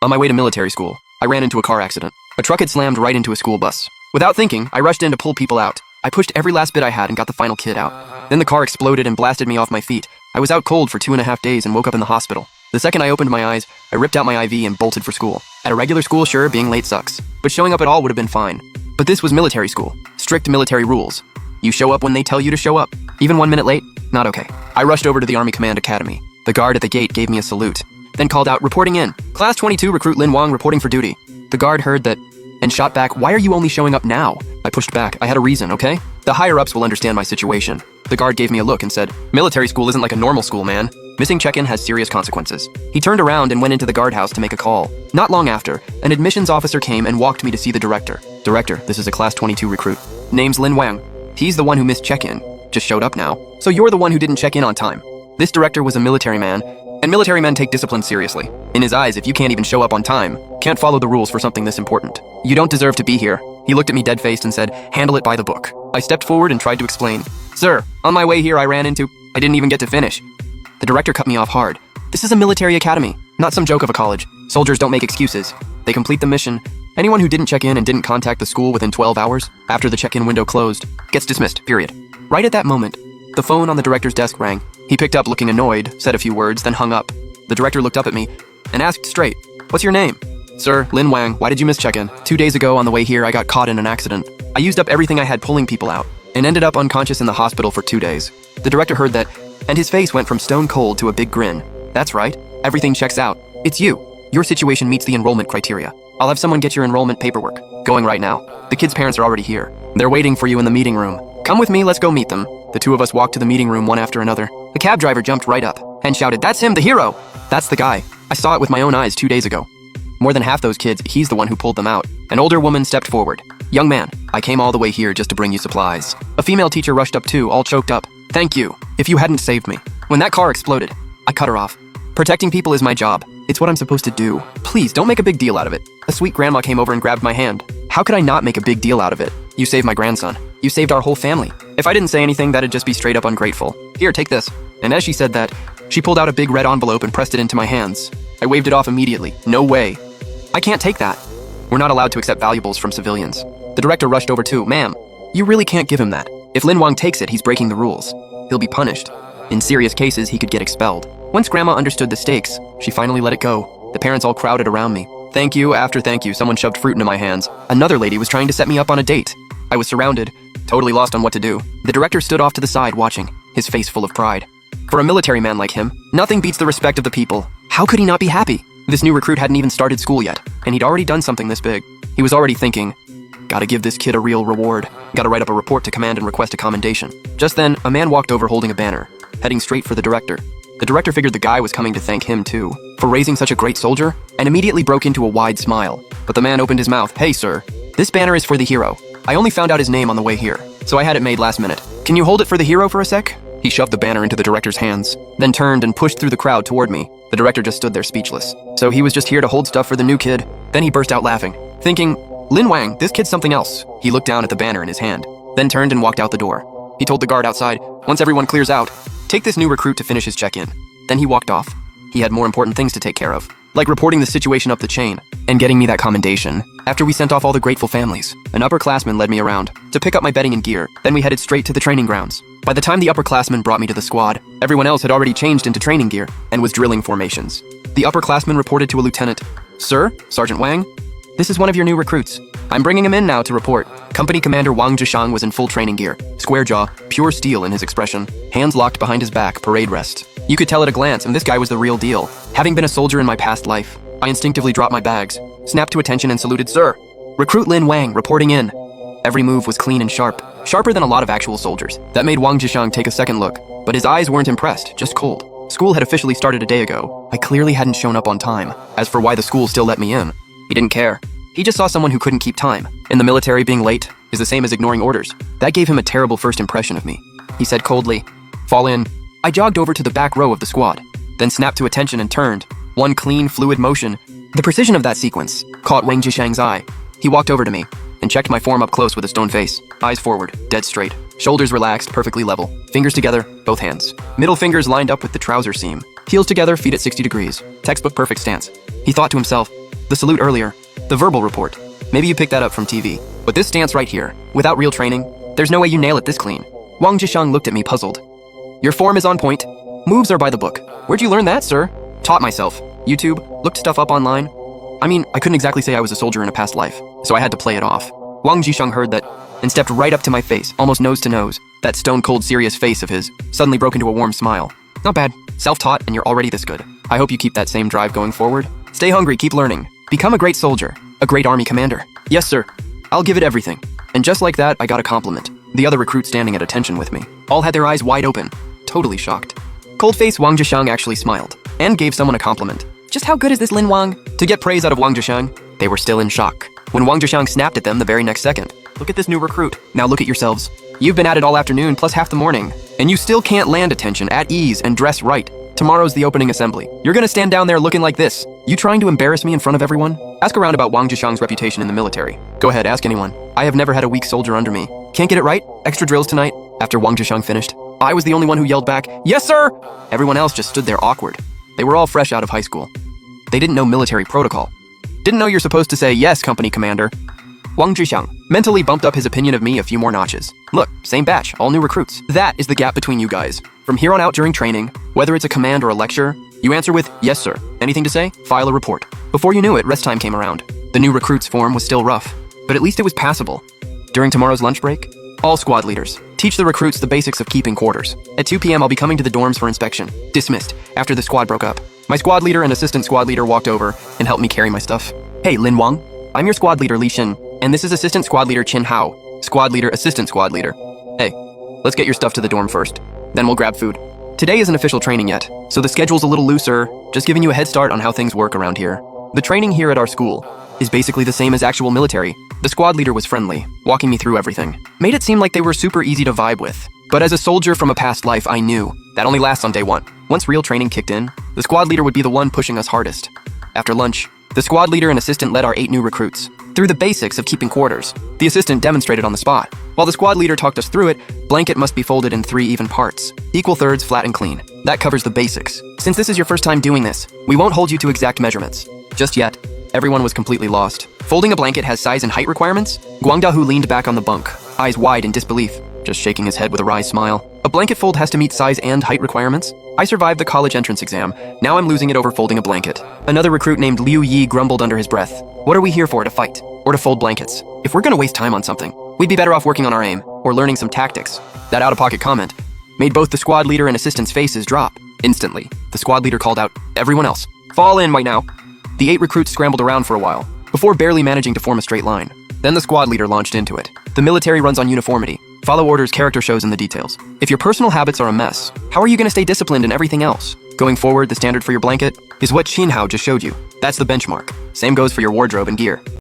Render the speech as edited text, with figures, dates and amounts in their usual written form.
On my way to military school, I ran into a car accident. A truck had slammed right into a school bus. Without thinking, I rushed in to pull people out. I pushed every last bit I had and got the final kid out. Then the car exploded and blasted me off my feet. I was out cold for 2.5 days and woke up in the hospital. The second I opened my eyes, I ripped out my IV and bolted for school. At a regular school, sure, being late sucks. But showing up at all would have been fine. But this was military school. Strict military rules. You show up when they tell you to show up. Even 1 minute late? Not okay. I rushed over to the Army Command Academy. The guard at the gate gave me a salute, then called out, "Reporting in. Class 22 recruit Lin Wang reporting for duty." The guard heard that and shot back, "Why are you only showing up now?" I pushed back. I had a reason, okay? The higher-ups will understand my situation. The guard gave me a look and said, "Military school isn't like a normal school, man. Missing check-in has serious consequences." He turned around and went into the guardhouse to make a call. Not long after, an admissions officer came and walked me to see the director. "Director, this is a Class 22 recruit. Name's Lin Wang. He's the one who missed check-in. Just showed up now. So you're the one who didn't check in on time." This director was a military man, and military men take discipline seriously. In his eyes, if you can't even show up on time, can't follow the rules for something this important, you don't deserve to be here. He looked at me dead-faced and said, "Handle it by the book." I stepped forward and tried to explain. "Sir, on my way here I ran into..." I didn't even get to finish. The director cut me off hard. "This is a military academy, not some joke of a college. Soldiers don't make excuses. They complete the mission. Anyone who didn't check in and didn't contact the school within 12 hours after the check-in window closed gets dismissed, period." Right at that moment, the phone on the director's desk rang. He picked up looking annoyed, said a few words, then hung up. The director looked up at me and asked straight, "What's your name?" "Sir, Lin Wang. Why did you miss check-in?" 2 days ago on the way here, I got caught in an accident. I used up everything I had pulling people out and ended up unconscious in the hospital for 2 days. The director heard that, and his face went from stone cold to a big grin. "That's right. Everything checks out. It's you. Your situation meets the enrollment criteria. I'll have someone get your enrollment paperwork. Going right now. The kids' parents are already here. They're waiting for you in the meeting room. Come with me, let's go meet them." The two of us walked to the meeting room one after another. The cab driver jumped right up and shouted, "That's him, the hero!" "That's the guy. I saw it with my own eyes 2 days ago." More than half those kids, he's the one who pulled them out. An older woman stepped forward. "Young man, I came all the way here just to bring you supplies." A female teacher rushed up too, all choked up. "Thank you. If you hadn't saved me." When that car exploded, I cut her off. "Protecting people is my job. It's what I'm supposed to do. Please, don't make a big deal out of it." A sweet grandma came over and grabbed my hand. "How could I not make a big deal out of it? You saved my grandson. You saved our whole family. If I didn't say anything, that'd just be straight up ungrateful. Here, take this." And as she said that, she pulled out a big red envelope and pressed it into my hands. I waved it off immediately. "No way. I can't take that. We're not allowed to accept valuables from civilians." The director rushed over too. "Ma'am, you really can't give him that. If Lin Wang takes it, he's breaking the rules. He'll be punished. In serious cases, he could get expelled." Once Grandma understood the stakes, she finally let it go. The parents all crowded around me. Thank you after thank you, someone shoved fruit into my hands. Another lady was trying to set me up on a date. I was surrounded, totally lost on what to do. The director stood off to the side watching, his face full of pride. For a military man like him, nothing beats the respect of the people. How could he not be happy? This new recruit hadn't even started school yet, and he'd already done something this big. He was already thinking, "Gotta give this kid a real reward. Gotta write up a report to command and request a commendation." Just then, a man walked over holding a banner, heading straight for the director. The director figured the guy was coming to thank him too, for raising such a great soldier, and immediately broke into a wide smile. But the man opened his mouth. "Hey sir, this banner is for the hero. I only found out his name on the way here, so I had it made last minute. Can you hold it for the hero for a sec?" He shoved the banner into the director's hands, then turned and pushed through the crowd toward me. The director just stood there speechless. So he was just here to hold stuff for the new kid. Then he burst out laughing, thinking, "Lin Wang, this kid's something else." He looked down at the banner in his hand, then turned and walked out the door. He told the guard outside, "Once everyone clears out, take this new recruit to finish his check-in." Then he walked off. He had more important things to take care of, like reporting the situation up the chain and getting me that commendation. After we sent off all the grateful families, an upperclassman led me around to pick up my bedding and gear. Then we headed straight to the training grounds. By the time the upperclassman brought me to the squad, everyone else had already changed into training gear and was drilling formations. The upperclassman reported to a lieutenant, "Sir, Sergeant Wang, this is one of your new recruits. I'm bringing him in now to report." Company Commander Wang Zhishang was in full training gear, square jaw, pure steel in his expression, hands locked behind his back, parade rest. You could tell at a glance, and this guy was the real deal. Having been a soldier in my past life, I instinctively dropped my bags, snapped to attention and saluted, "Sir, recruit Lin Wang, reporting in." Every move was clean and sharp, sharper than a lot of actual soldiers. That made Wang Zhishang take a second look, but his eyes weren't impressed, just cold. School had officially started a day ago. I clearly hadn't shown up on time. As for why the school still let me in, he didn't care. He just saw someone who couldn't keep time. In the military, being late is the same as ignoring orders. That gave him a terrible first impression of me. He said coldly, "Fall in." I jogged over to the back row of the squad, then snapped to attention and turned. One clean, fluid motion. The precision of that sequence caught Wang Zhishang's eye. He walked over to me and checked my form up close with a stone face. Eyes forward, dead straight. Shoulders relaxed, perfectly level. Fingers together, both hands. Middle fingers lined up with the trouser seam. Heels together, feet at 60 degrees. Textbook perfect stance. He thought to himself, The salute earlier. The verbal report. Maybe you picked that up from TV. But this stance right here, without real training, there's no way you nail it this clean. Wang Zhisheng looked at me puzzled. Your form is on point. Moves are by the book. Where'd you learn that, sir? Taught myself. YouTube, looked stuff up online. I mean, I couldn't exactly say I was a soldier in a past life, so I had to play it off. Wang Zhisheng heard that and stepped right up to my face, almost nose to nose. That stone-cold serious face of his suddenly broke into a warm smile. Not bad. Self-taught and you're already this good. I hope you keep that same drive going forward. Stay hungry, keep learning. Become a great soldier. A great army commander. Yes, sir. I'll give it everything. And just like that, I got a compliment. The other recruits standing at attention with me all had their eyes wide open, totally shocked. Cold-faced Wang Zhisheng actually smiled and gave someone a compliment. Just how good is this Lin Wang? To get praise out of Wang Zhisheng, they were still in shock when Wang Zhisheng snapped at them the very next second. Look at this new recruit. Now look at yourselves. You've been at it all afternoon plus half the morning, and you still can't land attention at ease and dress right. Tomorrow's the opening assembly. You're gonna stand down there looking like this. You trying to embarrass me in front of everyone? Ask around about Wang Zhisheng's reputation in the military. Go ahead, ask anyone. I have never had a weak soldier under me. Can't get it right? Extra drills tonight? After Wang Zhisheng finished, I was the only one who yelled back, "Yes, sir!" Everyone else just stood there awkward. They were all fresh out of high school. They didn't know military protocol. Didn't know you're supposed to say, "Yes, company commander." Wang Zhisheng mentally bumped up his opinion of me a few more notches. Look, same batch, all new recruits. That is the gap between you guys. From here on out during training, whether it's a command or a lecture, you answer with, "Yes, sir." Anything to say? File a report. Before you knew it, rest time came around. The new recruits' form was still rough, but at least it was passable. During tomorrow's lunch break, all squad leaders, teach the recruits the basics of keeping quarters. At 2 p.m., I'll be coming to the dorms for inspection. Dismissed, after the squad broke up. My squad leader and assistant squad leader walked over and helped me carry my stuff. Hey, Lin Wang. I'm your squad leader, Li Xin, and this is assistant squad leader Qin Hao. Squad leader, assistant squad leader. Hey, let's get your stuff to the dorm first. Then we'll grab food. Today isn't official training yet, so the schedule's a little looser, just giving you a head start on how things work around here. The training here at our school is basically the same as actual military. The squad leader was friendly, walking me through everything. Made it seem like they were super easy to vibe with. But as a soldier from a past life, I knew that only lasts on day one. Once real training kicked in, the squad leader would be the one pushing us hardest. After lunch, the squad leader and assistant led our 8 new recruits through the basics of keeping quarters. The assistant demonstrated on the spot. While the squad leader talked us through it, blanket must be folded in 3 even parts, equal thirds, flat and clean. That covers the basics. Since this is your first time doing this, we won't hold you to exact measurements. Just yet, everyone was completely lost. Folding a blanket has size and height requirements? Guang Dahu leaned back on the bunk, eyes wide in disbelief, just shaking his head with a wry smile. A blanket fold has to meet size and height requirements? I survived the college entrance exam. Now I'm losing it over folding a blanket. Another recruit named Liu Yi grumbled under his breath. What are we here for, to fight? Or to fold blankets? If we're gonna waste time on something, we'd be better off working on our aim, or learning some tactics. That out-of-pocket comment made both the squad leader and assistant's faces drop. Instantly, the squad leader called out, "Everyone else, fall in right now." The 8 recruits scrambled around for a while, before barely managing to form a straight line. Then the squad leader launched into it. The military runs on uniformity. Follow orders, character shows in the details. If your personal habits are a mess, how are you gonna stay disciplined in everything else? Going forward, the standard for your blanket is what Qin Hao just showed you. That's the benchmark. Same goes for your wardrobe and gear.